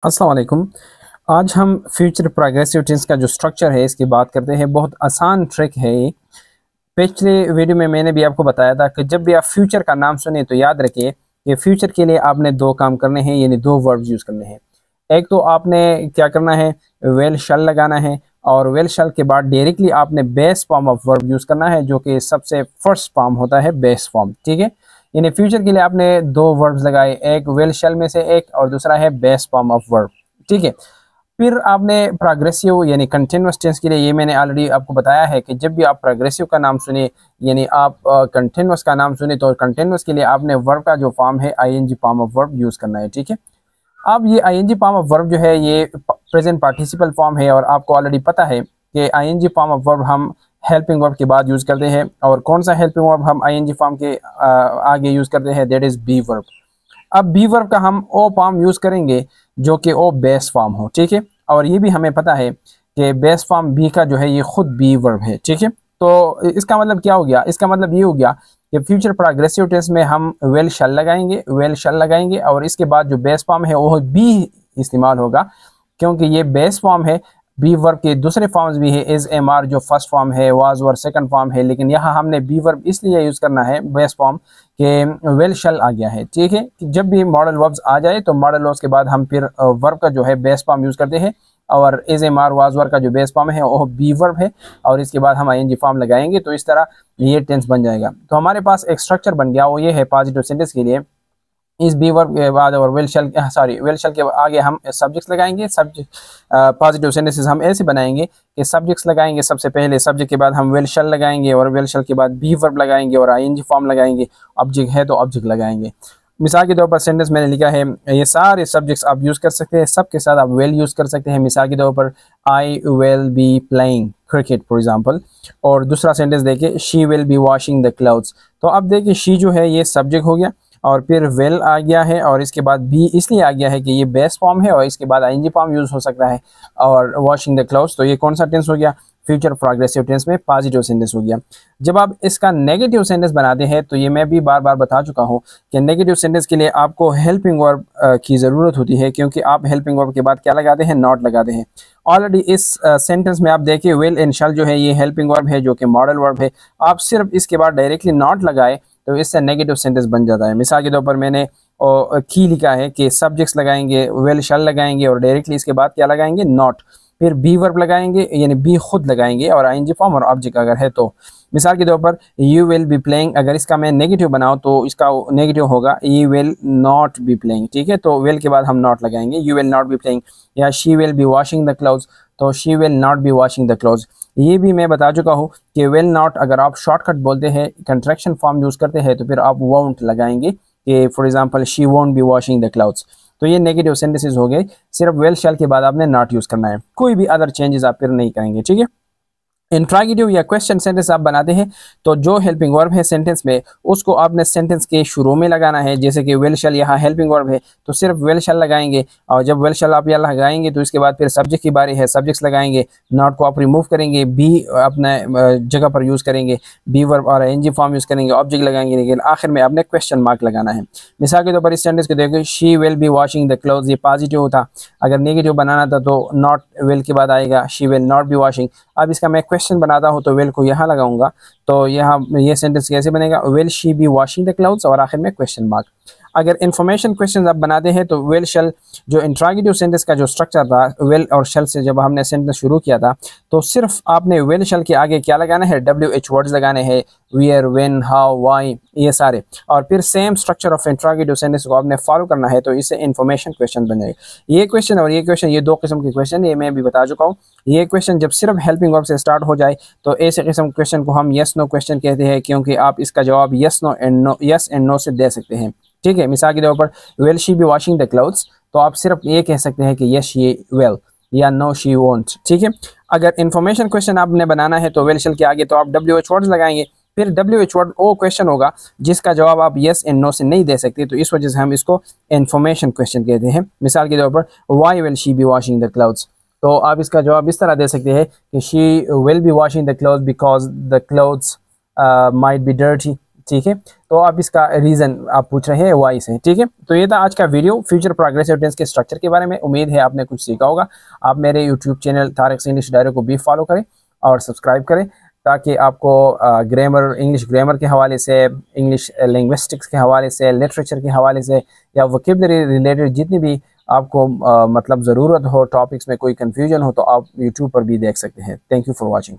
अस्सलाम वालेकुम। आज हम फ्यूचर प्रोग्रेसिव टेंस का जो स्ट्रक्चर है इसकी बात करते हैं। बहुत आसान ट्रिक है ये। पिछले वीडियो में मैंने भी आपको बताया था कि जब भी आप फ्यूचर का नाम सुने तो याद रखिए कि फ्यूचर के लिए आपने दो काम करने हैं, यानी दो वर्ब्स यूज़ करने हैं। एक तो आपने क्या करना है, वेल शल लगाना है, और वेल शल के बाद डायरेक्टली आपने base form of verb use करना है, जो कि सबसे फर्स्ट फॉर्म होता है बेस फॉर्म। ठीक है, यानी फ्यूचर के लिए आपने दो वर्ब्स लगाए, एक वेल शल में से एक और दूसरा है बेस फॉर्म ऑफ वर्ब। ठीक है, फिर आपने प्रोग्रेसिव यानी कंटिन्यूस टेंस के लिए ये मैंने ऑलरेडी आपको बताया है कि जब भी आप प्रोग्रेसिव का नाम सुने यानी आप कंटिन्यूस का नाम सुने तो कंटिन्यूस के लिए आपने वर्ब का जो फॉर्म है ING form of verb use करना है। ठीक है, अब ये आईएनजी फॉर्म ऑफ वर्ब जो है ये प्रेजेंट पार्टिसिपल फॉर्म है, और आपको ऑलरेडी पता है कि आईएनजी फॉर्म ऑफ वर्ब हम हेल्पिंग वर्ब के बाद यूज़ करते हैं। और कौन सा हेल्पिंग वर्ब हम आईएनजी फॉर्म के आगे यूज़ करते हैं, दैट इज़ बी वर्ब। अब बी वर्ब का हम ओ फॉर्म यूज़ करेंगे जो कि ओ बेस फॉर्म हो। ठीक है, और ये भी हमें पता है कि बेस फॉर्म बी का जो है ये खुद बी वर्ब है। ठीक है, तो इसका मतलब क्या हो गया, इसका मतलब ये हो गया कि फ्यूचर प्रोग्रेसिव टेंस में हम वेल शल लगाएंगे और इसके बाद जो बेस फॉर्म है वो बी इस्तेमाल होगा, क्योंकि ये बेस फॉर्म है। बी वर्ब के दूसरे फॉर्म्स भी है, इज एम आर जो फर्स्ट फॉर्म है, वाज वर्ब सेकंड फॉर्म है, लेकिन यहाँ हमने बी वर्ब इसलिए यूज़ करना है बेस फॉर्म के वेल शल आ गया है। ठीक है, कि जब भी मॉडल वर्ब्स आ जाए तो मॉडल वर्ब्स के बाद हम फिर वर्ब का जो है बेस फॉर्म यूज़ करते हैं, और is am are was verb का जो बेस फॉर्म है वो बी वर्ब है, और इसके बाद हम आईएनजी फॉर्म लगाएंगे तो इस तरह ये टेंस बन जाएगा। तो हमारे पास एक स्ट्रक्चर बन गया, वो ये है पॉजिटिव सेंटेंस के लिए इस बी वर्ब के बाद और वेल शल के आगे हम सब्जेक्ट्स लगाएंगे। सब्जेक्ट पॉजिटिव सेंटेंसेस हम ऐसे बनाएंगे कि सब्जेक्ट्स लगाएंगे सबसे पहले, सब्जेक्ट के बाद हम वेल शल लगाएंगे, और वेल शल के बाद बी वर्ब लगाएंगे और आईएनजी फॉर्म लगाएंगे। ऑब्जेक्ट है तो ऑब्जेक्ट लगाएंगे। मिसाल के तौर पर सेंटेंस मैंने लिखा है, ये सारे सब्जेक्ट्स आप यूज़ कर सकते हैं, सबके साथ आप वेल यूज़ कर सकते हैं। मिसाल के तौर पर I will be playing cricket for example. और दूसरा सेंटेंस देखिए, she will be washing the clothes. तो अब देखिए शी जो है ये सब्जेक्ट हो गया, और फिर वेल आ गया है, और इसके बाद बी इसलिए आ गया है कि ये बेस फॉर्म है, और इसके बाद आईएनजी फॉर्म यूज़ हो सकता है, और वॉशिंग द क्लोथ्स। तो ये कौन सा टेंस हो गया, फ्यूचर प्रोग्रेसिव टेंस में पॉजिटिव सेंटेंस हो गया। जब आप इसका नेगेटिव सेंटेंस बनाते हैं तो ये मैं भी बार बार बता चुका हूँ कि नेगेटिव सेंटेंस के लिए आपको हेल्पिंग वर्ब की ज़रूरत होती है, क्योंकि आप हेल्पिंग वर्ब के बाद क्या लगाते हैं, नॉट लगाते हैं। ऑलरेडी इस सेंटेंस में आप देखिए विल एंड शैल जो है ये हेल्पिंग वर्ब है, जो कि मॉडल वर्ब है। आप सिर्फ इसके बाद डायरेक्टली नॉट लगाए तो इससे नेगेटिव सेंटेंस बन जाता है। मिसाल के तौर पर मैंने की लिखा है कि सब्जेक्ट्स लगाएंगे, वेल शल लगाएंगे, और डायरेक्टली इसके बाद क्या लगाएंगे, नॉट। फिर बी वर्ब लगाएंगे, यानी बी खुद लगाएंगे, और आईएनजी फॉर्म और ऑब्जेक्ट अगर है तो। मिसाल के तौर पर यू विल बी प्लेइंग, अगर इसका मैं नेगेटिव बनाऊं तो इसका नेगेटिव होगा you will not be playing. ठीक है, तो विल के बाद हम नॉट लगाएंगे, you will not be playing. या she will be washing the clothes, तो she will not be washing the clothes. ये भी मैं बता चुका हूँ कि विल नॉट अगर आप शॉर्टकट बोलते हैं, कंट्रैक्शन फॉर्म यूज़ करते हैं, तो फिर आप वोंट लगाएंगे कि for example she won't be washing the clouds. तो ये नेगेटिव सेंटेंसेस हो गए। सिर्फ वेल शैल के बाद आपने नॉट यूज़ करना है, कोई भी अदर चेंजेस आप फिर नहीं करेंगे। ठीक है, इंट्रागेटिव या क्वेश्चन सेंटेंस आप बनाते हैं तो जो हेल्पिंग वर्ब है सेंटेंस में उसको आपने सेंटेंस के शुरू में लगाना है। जैसे कि वेल शल यहाँ हेल्पिंग वर्ब है तो सिर्फ वेल शल लगाएंगे, और जब वेल शल आप यहाँ लगाएंगे तो इसके बाद फिर सब्जेक्ट की बारी है, सब्जेक्ट्स लगाएंगे, नॉट को आप रिमूव करेंगे, बी अपने जगह पर यूज़ करेंगे, बी वर्ब और एनजी फॉर्म यूज़ करेंगे, ऑब्जेक्ट लगाएंगे, लेकिन आखिर में आपने क्वेश्चन मार्क लगाना है। मिसाल के तौर पर इस सेंटेंस को देखो, she will be washing the clothes, ये पॉजिटिव था। अगर नेगेटिव बनाना था तो नॉट वेल के बाद आएगा, she will not be washing. अब इसका मैं क्वेश्चन बनाता हूँ तो वेल को यहाँ लगाऊंगा, तो यहाँ ये सेंटेंस कैसे बनेगा, will she be washing the clouds, और आखिर में क्वेश्चन मार्क। अगर इन्फॉर्मेशन क्वेश्चन आप बनाते हैं तो वेल शल जो इंट्रागेटिव सेंटेंस का जो स्ट्रक्चर था, वेल और शल से जब हमने सेंटेंस शुरू किया था तो सिर्फ आपने वेल शल के आगे क्या लगाना है, WH वर्ड्स लगाने हैं, वेयर, व्हेन, हाउ, व्हाई, ये सारे, और फिर same structure of interrogative sentence को आपने फॉलो करना है, तो इससे इन्फॉर्मेशन क्वेश्चन बन जाएगा। ये क्वेश्चन और ये क्वेश्चन, ये दो किस्म के क्वेश्चन, ये मैं भी बता चुका हूँ। ये क्वेश्चन जब सिर्फ हेल्पिंग वर्ब से स्टार्ट हो जाए तो ऐसे किस्म क्वेश्चन को हम यस नो क्वेश्चन कहते हैं, क्योंकि आप इसका जवाब यस एंड नो से दे सकते हैं। ठीक है, मिसाल के तौर पर will she be washing the clothes, तो आप सिर्फ ये कह सकते हैं कि यस शी विल, या नो शी वोंट। ठीक है, अगर इन्फॉर्मेशन क्वेश्चन आपने बनाना है तो विल शल के आगे तो आप WH वर्ड्स लगाएंगे, फिर WH वर्ड वो क्वेश्चन होगा जिसका जवाब आप यस एंड नो से नहीं दे सकते, तो इस वजह से हम इसको इन्फॉर्मेशन क्वेश्चन कहते हैं। मिसाल के तौर पर why will she be washing the clothes, तो आप इसका जवाब इस तरह दे सकते हैं कि she will be washing the clothes because the clothes might be dirty. ठीक है। तो अब इसका रीज़न आप पूछ रहे हैं वाई से, ठीक है। तो ये था आज का वीडियो फ्यूचर प्रोग्रेसिव टेंस के स्ट्रक्चर के बारे में। उम्मीद है आपने कुछ सीखा होगा। आप मेरे YouTube channel Tariq English diary को भी फॉलो करें और सब्सक्राइब करें, ताकि आपको ग्रामर, इंग्लिश ग्रामर के हवाले से, इंग्लिश लिंग्विस्टिक्स के हवाले से, लिटरेचर के हवाले से या वोकेबलरी रिलेटेड जितनी भी आपको मतलब ज़रूरत हो, टॉपिक्स में कोई कन्फ्यूजन हो, तो आप यूट्यूब पर भी देख सकते हैं। Thank you for watching.